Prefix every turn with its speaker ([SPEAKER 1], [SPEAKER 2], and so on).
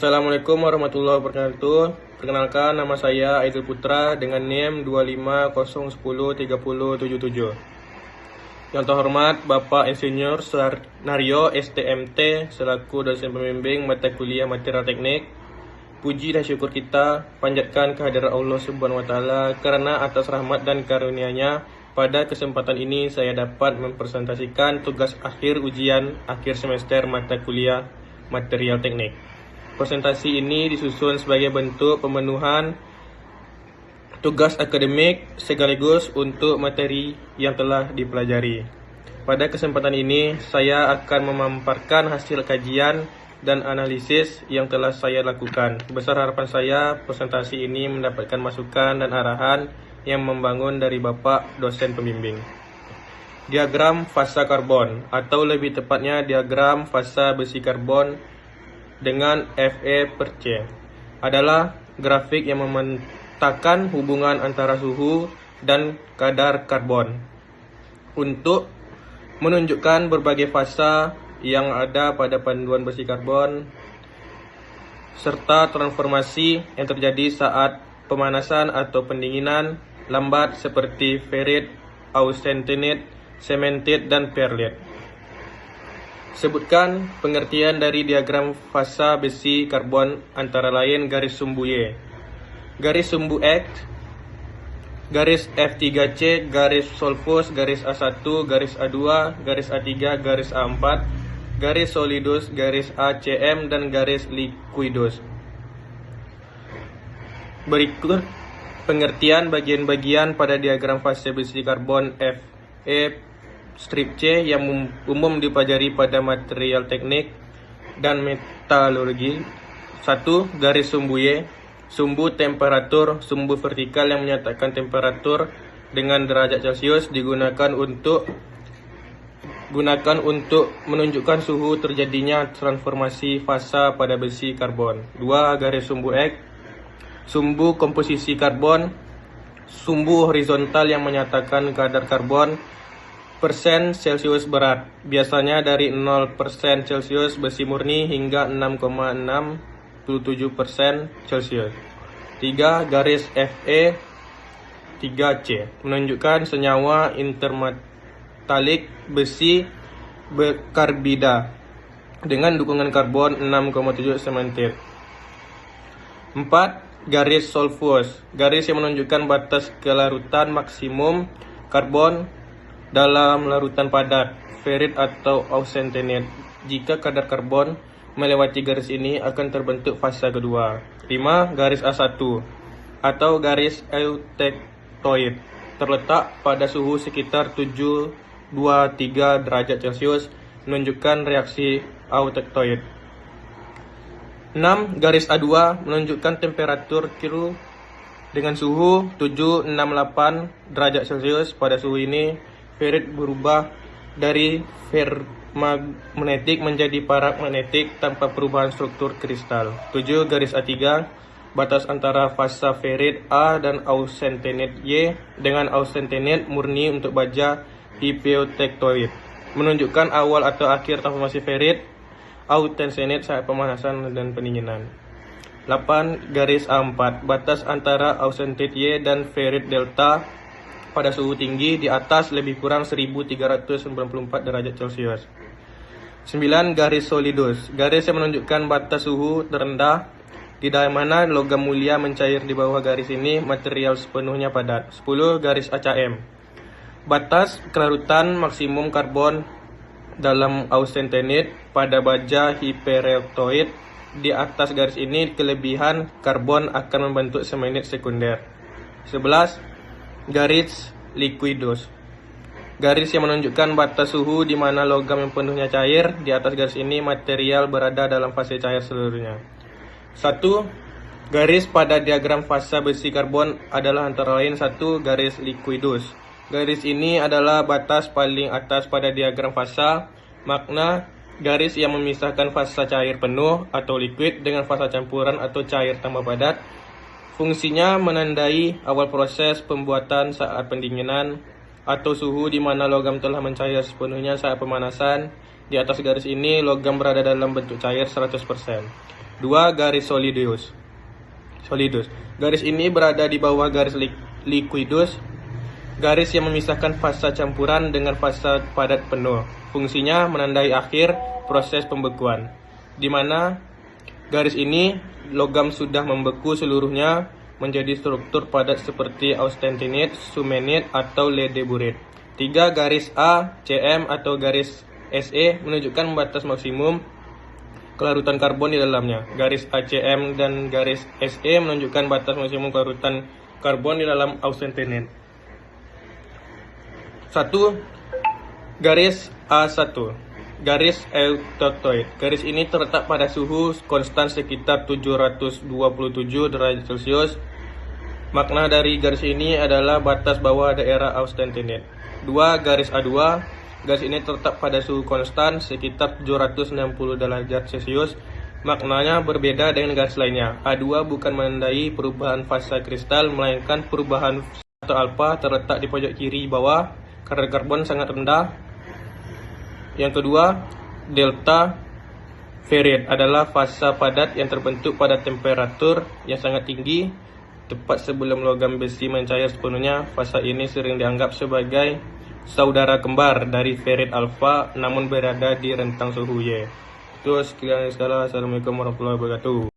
[SPEAKER 1] Assalamualaikum warahmatullahi wabarakatuh. Perkenalkan, nama saya Aidil Putra dengan NIM 250103077. Yang terhormat Bapak Insinyur Sunario STMT selaku dosen pembimbing mata kuliah material teknik. Puji dan syukur kita panjatkan kehadirat Allah Subhanahu wa taala karena atas rahmat dan karunia-Nya pada kesempatan ini saya dapat mempresentasikan tugas akhir ujian akhir semester mata kuliah material teknik. Presentasi ini disusun sebagai bentuk pemenuhan tugas akademik sekaligus untuk materi yang telah dipelajari. Pada kesempatan ini, saya akan memaparkan hasil kajian dan analisis yang telah saya lakukan. Besar harapan saya, presentasi ini mendapatkan masukan dan arahan yang membangun dari Bapak dosen pembimbing. Diagram fasa karbon, atau lebih tepatnya diagram fasa besi karbon dengan Fe/C adalah grafik yang memetakan hubungan antara suhu dan kadar karbon untuk menunjukkan berbagai fasa yang ada pada panduan besi karbon serta transformasi yang terjadi saat pemanasan atau pendinginan lambat seperti ferrit, austenite, cemented, dan perlite. Sebutkan pengertian dari diagram fasa besi karbon antara lain garis sumbu Y, garis sumbu X, garis F3C, garis solvus, garis A1, garis A2, garis A3, garis A4, garis solidus, garis ACM, dan garis liquidus. Berikut pengertian bagian-bagian pada diagram fasa besi karbon Fe strip C yang umum dipelajari pada material teknik dan metalurgi. 1. Garis sumbu Y, sumbu temperatur, sumbu vertikal yang menyatakan temperatur dengan derajat Celcius digunakan untuk menunjukkan suhu terjadinya transformasi fasa pada besi karbon. 2. Garis sumbu X, sumbu komposisi karbon, sumbu horizontal yang menyatakan kadar karbon persen Celcius berat, biasanya dari 0% Celcius besi murni hingga 6,67% Celcius. 3. Garis Fe 3C menunjukkan senyawa intermetalik besi berkarbida dengan dukungan karbon 6,7 cemented. 4. Garis solvus, garis yang menunjukkan batas kelarutan maksimum karbon dalam larutan padat, ferrit atau austenite. Jika kadar karbon melewati garis ini akan terbentuk fasa kedua. 5. Garis A1 atau garis eutectoid terletak pada suhu sekitar 723 derajat Celcius menunjukkan reaksi eutectoid. 6. Garis A2 menunjukkan temperatur Q dengan suhu 768 derajat Celcius. Pada suhu ini ferrit berubah dari ferromagnetik menjadi paramagnetik tanpa perubahan struktur kristal. 7. Garis A3 batas antara fasa ferrit A dan austenite Y dengan austenite murni untuk baja hypotektoid menunjukkan awal atau akhir transformasi ferrit austenite saat pemanasan dan pendinginan. 8. Garis A4 batas antara austenite Y dan ferrit delta pada suhu tinggi di atas lebih kurang 1394 derajat Celcius. 9. Garis solidus, garis yang menunjukkan batas suhu terendah di mana logam mulia mencair. Di bawah garis ini material sepenuhnya padat. 10. Garis ACM, batas kelarutan maksimum karbon dalam austenite pada baja hipereptoid. Di atas garis ini kelebihan karbon akan membentuk cemented sekunder. 11. Garis liquidus, garis yang menunjukkan batas suhu di mana logam yang penuhnya cair. Di atas garis ini material berada dalam fase cair seluruhnya. 1. Garis pada diagram fasa besi karbon adalah antara lain 1. Garis liquidus, garis ini adalah batas paling atas pada diagram fasa. Makna garis yang memisahkan fasa cair penuh atau liquid dengan fasa campuran atau cair tambah padat. Fungsinya menandai awal proses pembuatan saat pendinginan atau suhu di mana logam telah mencair sepenuhnya saat pemanasan. Di atas garis ini logam berada dalam bentuk cair 100%. 2. Garis solidus. Garis ini berada di bawah garis liquidus, garis yang memisahkan fasa campuran dengan fasa padat penuh. Fungsinya menandai akhir proses pembekuan, di mana garis ini logam sudah membeku seluruhnya menjadi struktur padat seperti austentinite, sumenite, atau ledeburite. 3. Garis A, Cm atau garis Se menunjukkan batas maksimum kelarutan karbon di dalamnya. Garis ACM dan garis SE menunjukkan batas maksimum kelarutan karbon di dalam austentinite. 1. Garis A1, garis eutectoid. Garis ini terletak pada suhu konstan sekitar 727 derajat Celcius. Makna dari garis ini adalah batas bawah daerah austentinite. 2. Garis A2, garis ini terletak pada suhu konstan sekitar 760 derajat Celcius. Maknanya berbeda dengan garis lainnya. A2 bukan menandai perubahan fasa kristal, melainkan perubahan atau alfa terletak di pojok kiri bawah. Kadar karbon sangat rendah. Yang kedua, delta ferrit adalah fasa padat yang terbentuk pada temperatur yang sangat tinggi, tepat sebelum logam besi mencair sepenuhnya. Fasa ini sering dianggap sebagai saudara kembar dari ferrit alfa, namun berada di rentang suhu Y. Itu sekian sekali. Assalamualaikum warahmatullahi wabarakatuh.